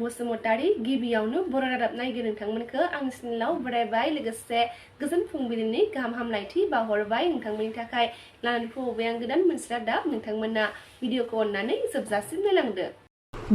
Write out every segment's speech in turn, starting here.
SmainaoBasumatari गिबियावनो बर' रादाब नायगिर नोंथांमोनखौ आंनि चेनेलाव बरायबाय लोगोसे गोजोन फुंबिलिनि गाहाम हामलायथि बावहरबाय नोंथांमोननि थाखाय लानानै फैबाय आं गोदान मोनसे रादाब नोंथांमोना भिडिअखौ अननानै जोबजासिम नायलांदो।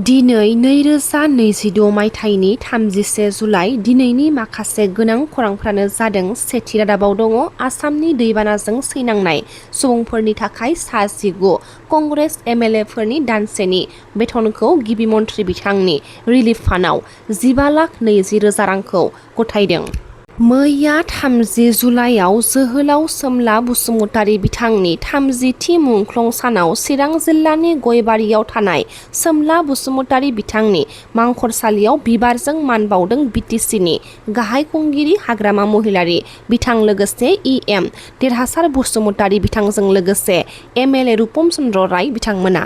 दिनै 2026 मायथाइनि 31 जुलाइ दिनैनि माखासे गोनां खौरांफ्रानो जादों। सेथि रादाबाव दङ आसामनि दैबानाजों सैनांनाय सुबुंफोरनि थाखाय सा 19 कंग्रेस एमएलएफोरनि दानसेनि बेथनखौ गिबि मन्थ्रि बिथांनि रिलिफ फान्डआव 15,20,000 रांखौ गथायदों। मैया 30 जुलाइआव जोहोलाव सोमला बसुमतारी बिथांनि 30थि मुंख्लं सानाव चिरां जिल्लानि गयबारियाव थानाय सोमला बसुमतारी बिथांनि मांखरसालियाव बिबारजों मान बावदों बिटिसिनि गाहाय खुंगिरि हाग्रामा महिलारि बिथां लोगोसे इएम देरहासार बसुमतारी बिथांजों लोगोसे एमएलए रुपम चन्द्र राय बिथांमोना।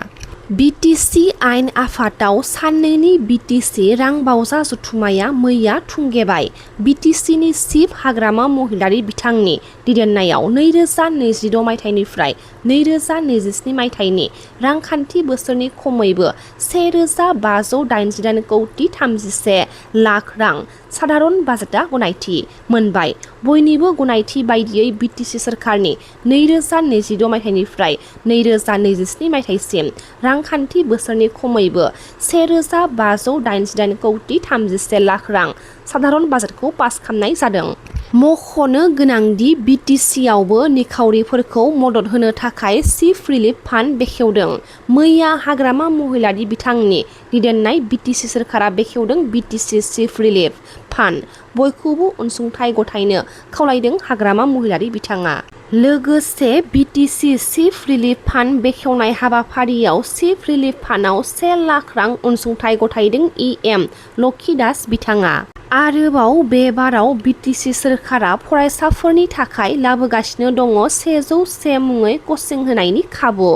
बिटिसि आयेन आफादाव साननैनि बिटिसि रांबावजा जथुम्माया मैया थुंगेबाय। बिटिसिनि चिफ हाग्रामा महिलारि बिथांनि दैदेननायाव 2026 मायथाइनिफ्राय 2027 मायथाइनि रांखान्थि बोसोरनि खमैबो 1,588 कौटि 31 लाख रां साधारन बाजेटआ गनायथि मोनबाय। बयनिबो गनायथि बायदियै बिटिसि सोरखारनि 2026 मायथाइनिफ्राय 2027 मायथाइसिम रांखान्थि बोसोरनि खमैबो 1,588 कौटि 31 लाख रां साधारन बाजेटखौ पास खालामनाय जादों। मख'नो गोनांदि बिटिसिआवबो निखावरिफोरखौ मदद होनो थाखाय चिफ रिलिफ फान्ड बेखेवदों। मैया हाग्रामा महिलारि बिथांनि दैदेननाय बिटिसि सोरखारा बेखेवदों बिटिसि चिफ रिलिफ फान्ड बयखौबो अनसुंथाइ गथायनो खावलायदों हाग्रामा महिलारि बिथाङा। लोगोसे बिटिसि चिफ रिलिफ फान्ड बेखेवनाय हाबाफारियाव चिफ रिलिफ फान्डआव 1 लाख रां अनसुंथाइ गथायदों इएम लक्षिदास बिथाङा। आरोबाव बे बाराव बिटिसि सोरखारा फरायसाफोरनि थाखाय लाबोगासिनो दङ 101 मुङै कचिं होनायनि खाबु।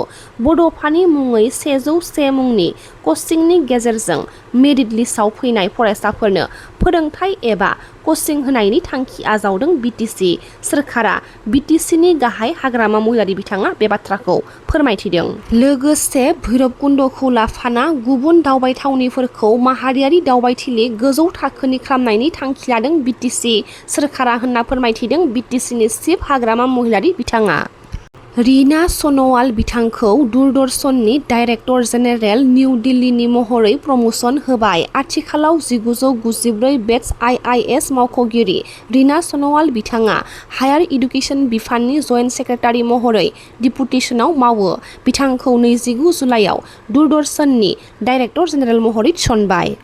बड'फानि मुङै 101 मुंनि कचिंनि गेजेरजों मेरिट लिस्टआव फैनाय फरायसाफोरनो फोरोंथाय एबा कचिं होनायनि थांखि आजावदों बिटिसि सोरखारा। बिटिसिनि गाहाय हाग्रामा महिलारि बिथाङा बे बाथ्राखौ फोरमायथिदों। लोगोसे भैरबकुन्दखौ लाफाना गुबुन दावबायथावनिफोरखौ माहारियारि दावबायथिलि गोजौ थाखोनि खालामनायनि थांखि लादों बिटिसि सोरखारा होनना फोरमायथिदों बिटिसिनि चिफ हाग्रामा महिलारि बिथाङा। रीना सन'वाल बिथांखौ दूरदर्शननि डाइरेक्टर जेनेरेल निउ दिल्लीनि महरै प्रमोशन होबाय। आथिखालाव 1994 बेच आइआइएस मावख'गिरि रीना सन'वाल बिथाङा हायार इडुकेसन बिफाननि जइन्ट सेक्रेटारि महरै डिपुटेसनाव मावो। बिथांखौ 29 जुलाइआव दूरदर्शननि डाइरेक्टर जेनेरेल महरै थिसनबाय।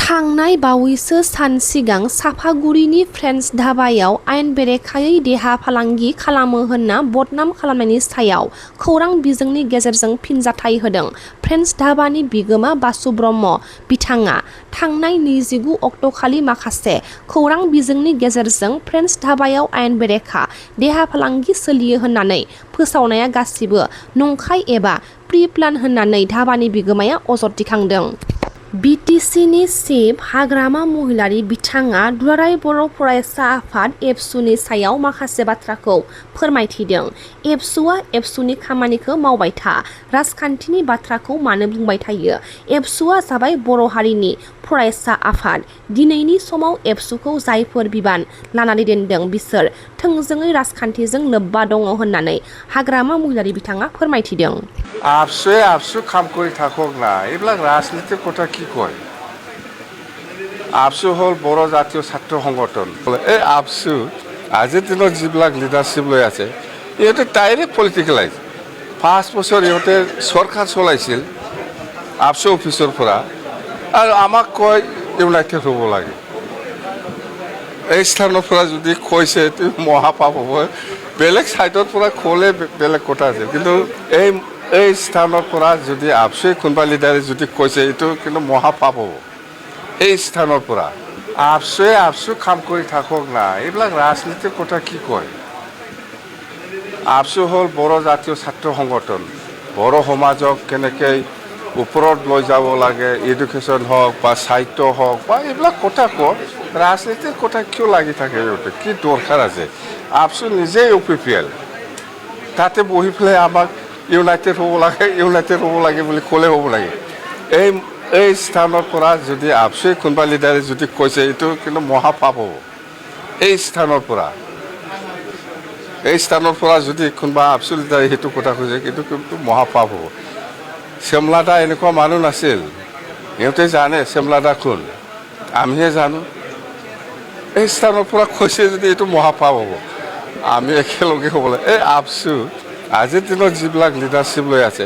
थांनाय बावैसो सान सिगां साफागुरिनि फ्रेन्स धाबायाव आयेन बेरेखायै देहा फालांगि खालामो होनना बदनाम खालामनायनि सायाव खौरां बिजोंनि गेजेरजों फिनजाथाय होदों। फ्रेन्स धाबानि बिगोमा बासु ब्रह्म बिथाङा थांनाय 29 अक्ट'खालि माखासे खौरां बिजोंनि गेजेरजों फ्रेन्स धाबायाव आयेन बेरेखा देहा फालांगि सोलियो होननानै फोसावनाया गासिबो नंखाय एबा प्रि प्लान होननानै धाबानि बिगोमाया अजद दिखांदों। बिटिसिनि चिफ हाग्रामा महिलारि बिथाङा दुलाराय बर' फरायसा आफाद एबसुनि सायाव माखासे बाथ्राखौ फोरमायथिदों। एबसुआ एबसुनि खामानिखौ मावबाय था, राजखान्थिनि बाथ्राखौ मानो बुंबाय थायो। एबसुआ जाबाय बर' हारिनि फरायसा आफाद। दिनैनि समाव एबसुखौ जायफोर बिबान लानानै दैदेनदों बिसोर थोंजोङै राजखान्थिजों लोब्बा दङ होननानै हाग्रामा महिलारि बिथाङा फोरमायथिदों। আপসু কাম কৰি থাকক না, এইবিলাক ৰাজনীতিৰ কথা কি কয়। আপসু হ'ল বড় জাতীয় ছাত্ৰ সংগঠন। এই আপসু আজিৰ দিনত যিবিলাক লিডাৰশ্বিপ লৈ আছে ইহঁতে ডাইৰেক্ট পলিটিকেলাইজ। 5 বছৰ ইহঁতে চৰকাৰ চলাইছিল আপসু অফিচৰ পৰা, আৰু আমাক কয় ইউনাইটেড হ'ব লাগে। এই স্থানৰ পৰা যদি কৈছে এইটো মহাপাপ হ'ব। বেলেগ ছাইডৰ পৰা ক'লে বেলেগ কথা আছে, কিন্তু এই স্থানৰ পৰা যদি আপসুৱে কোনোবা লিডাৰে যদি কৈছে এইটো কিন্তু মহাপাপ হ'ব। এই স্থানৰ পৰা আপসু কাম কৰি থাকক না, এইবিলাক ৰাজনীতিৰ কথা কি কয়। আপসু হ'ল বড় জাতীয় ছাত্ৰ সংগঠন। বড়ো সমাজক কেনেকৈ ওপৰত লৈ যাব লাগে, এডুকেশ্যন হওক বা সাহিত্য হওক বা এইবিলাক কথা কওক। ৰাজনীতিৰ কথা কিয় লাগি থাকে, কি দৰকাৰ আছে। আপসু নিজেই অফিচিয়েল, তাতে বহি পেলাই আমাক ইউনাইটেড হ'ব লাগে বুলি ক'লে হ'ব লাগে। এই স্থানৰ পৰা যদি আপচুৱে কোনোবা লিডাৰে যদি কৈছে এইটো কিন্তু মহাপাপ হ'ব এই স্থানৰ পৰা যদি কোনোবা আপচু লিডাৰে সেইটো কথা কৈছে কিন্তু মহাপাপ হ'ব শ্যামলাদা এনেকুৱা মানুহ নাছিল সিহঁতে জানে শ্যামলাদা কোন আমিহে জানো এই স্থানৰ পৰা কৈছে যদি এইটো মহাপাপ হ'ব আমি একেলগে হ'বলৈ এই আপচু আজিৰ দিনত যিবিলাক লিডাৰশ্বিপ লৈ আছে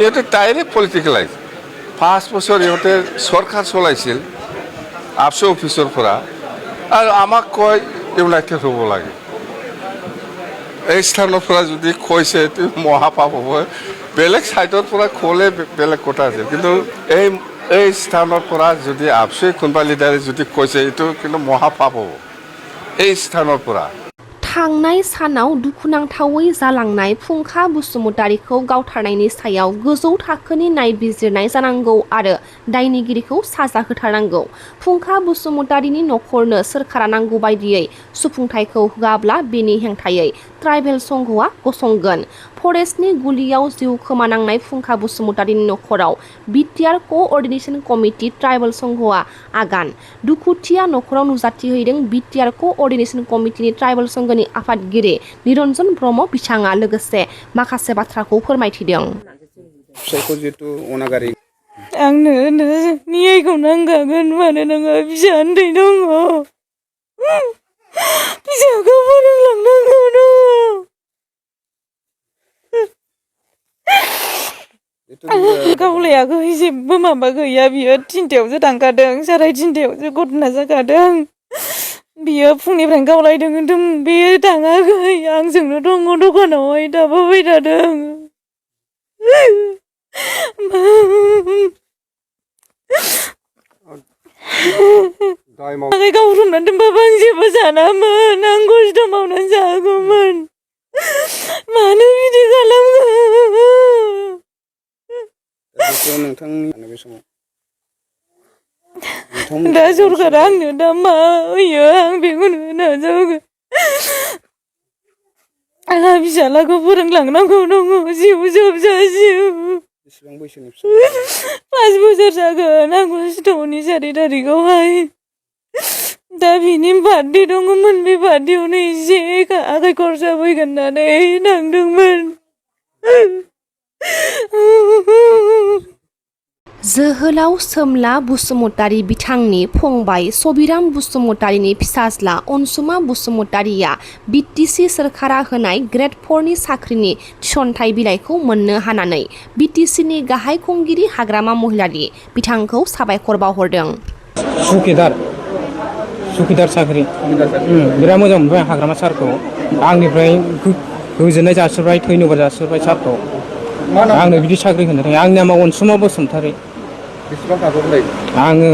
ইহঁতে ডাইৰেক্ট পলিটিকেলাইজ 5 বছৰ ইহঁতে চৰকাৰ চলাইছিল আপচু অফিচৰ পৰা আৰু আমাক কয় ইউনাইটেড হ'ব লাগে এই স্থানৰ পৰা যদি কৈছে এইটো মহাপাপ হ'ব বেলেগ ছাইডৰ পৰা ক'লে বেলেগ কথা আছে কিন্তু এই স্থানৰ পৰা যদি আপচুৱে কোনোবা লিডাৰে যদি কৈছে এইটো কিন্তু মহাপাপ হ'ব এই স্থানৰ পৰা थांनाय सानाव दुखुनांथावै जालांनाय फुंखा बसुमतारीखौ गावथारनायनि सायाव गोजौ थाखोनि नायबिजिरनाय जानांगौ आरो दायनिगिरिखौ साजा होथारनांगौ फुंखा बसुमतारीनि नखरनो सोरखारा नांगौ बायदियै सुफुंथायखौ होआब्ला बेनि हेंथायै ट्राइबेल संघआ गसंगोन फरेस्टनि गुलियाव जिउ खोमानांनाय फुंखा बसुमतारीनि नखराव बिटिआर कोअर्डिनेशन कमिटि ट्राइबेल संघआ आगान दुखुथिया नखराव नुजाथिहैदों बिटिआर कोअर्डिनेशन कमिटिनि ट्राइबेल संघनि आफादगिरि निरन्जन ब्रह्म बिथाङा लोगोसे माखासे बाथ्राखौ फोरमायथिदों फिसायखौ जितु अनागारि आंनो न्यायखौ नांखागोन मानो नोङो फिसा उन्दै दङ फिसाखौ फोरोंलांनांगौ दङ गावलायाखै जेबो माबा गैया बियो 3थायावसो थांखादों 3:30 घटना जाखादों बियो फुंनिफ्रायनो गावलायदों होनदों बे थाङाखै आंजोंनो दङ दखानावहाय दाबाय थादों गावरुमनानै दोनबाबो आं जेबो सानामोन आं खस्थ' मावनानै जागौमोन मानो बिदि खालामो नोंथांनि बे समाव दा सरकारा आंनो दा मा होयो आं बेखौनो नाजावगोन आंहा फिसालाखौ फोरोंलांनांगौ दङ जिउ जोबजासिम बेसेबां बैसोनि 5 बोसोर जागोन आगस्टनि 4 तारिखआवहाय दा बिनि बार्थडे दङमोन बे बार्थडेयावनो एसे आखाइ खरसा फैगोन होननानै थांदोंमोन जोहोलाव सोमला बसुमतारी बिथांनि फंबाय सबिराम बसुमतारीनि फिसाज्ला अनसुमा बसुमतारीया बिटिसि सोरखारा होनाय ग्रेड 4नि साख्रिनि थिसनथाइ बिलाइखौ मोननो हानानै बिटिसिनि गाहाय खुंगिरि हाग्रामा महिलारि बिथांखौ साबायखर बावहरदों सुखिदार साख्रि बिराद मोजां मोनबाय हाग्रामा सारखौ आंनिफ्राय गोजोननाय जासिबाय धन्यबाद जासिबाय सारखौ आंनो बिदि साख्रि होनो थाखाय आंनि नामा अनसुमा बसुमतारी आङो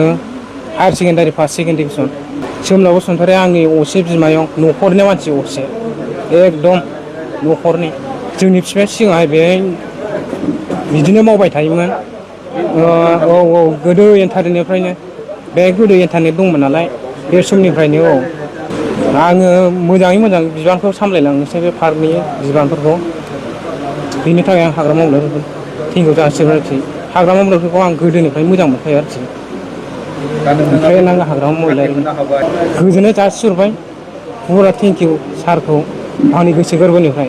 higher secondary first second division सोमला बसुमतारी आंनि असे बिमायं न'खरनि मानसि असे एकदम न'खरनि जोंनि बिफाया सिगांहाय बेहाय बिदिनो मावबाय थायोमोन गोदो इन्टारनेटनिफ्रायनो बे गोदो इन्टारनेट दंमोन नालाय बे समनिफ्रायनो आङो मोजाङै मोजां बिबानखौ सामलायलांनोसै बे पार्कनि बिबानफोरखौ बेनि थाखाय आं हाग्रामा मावग्राफोरखौ थेंकिउ जासिबाय आरोखि हाग्रामा मावग्राफोरखौ आं गोदोनिफ्राय मोजां मोनखायो आरोखि ओमफ्राय आं हाग्रामा महिलारि गोजोननाय जासिहरबाय पुरा थेंकिउ सारखौ आंनि गोसो गोरबोनिफ्राय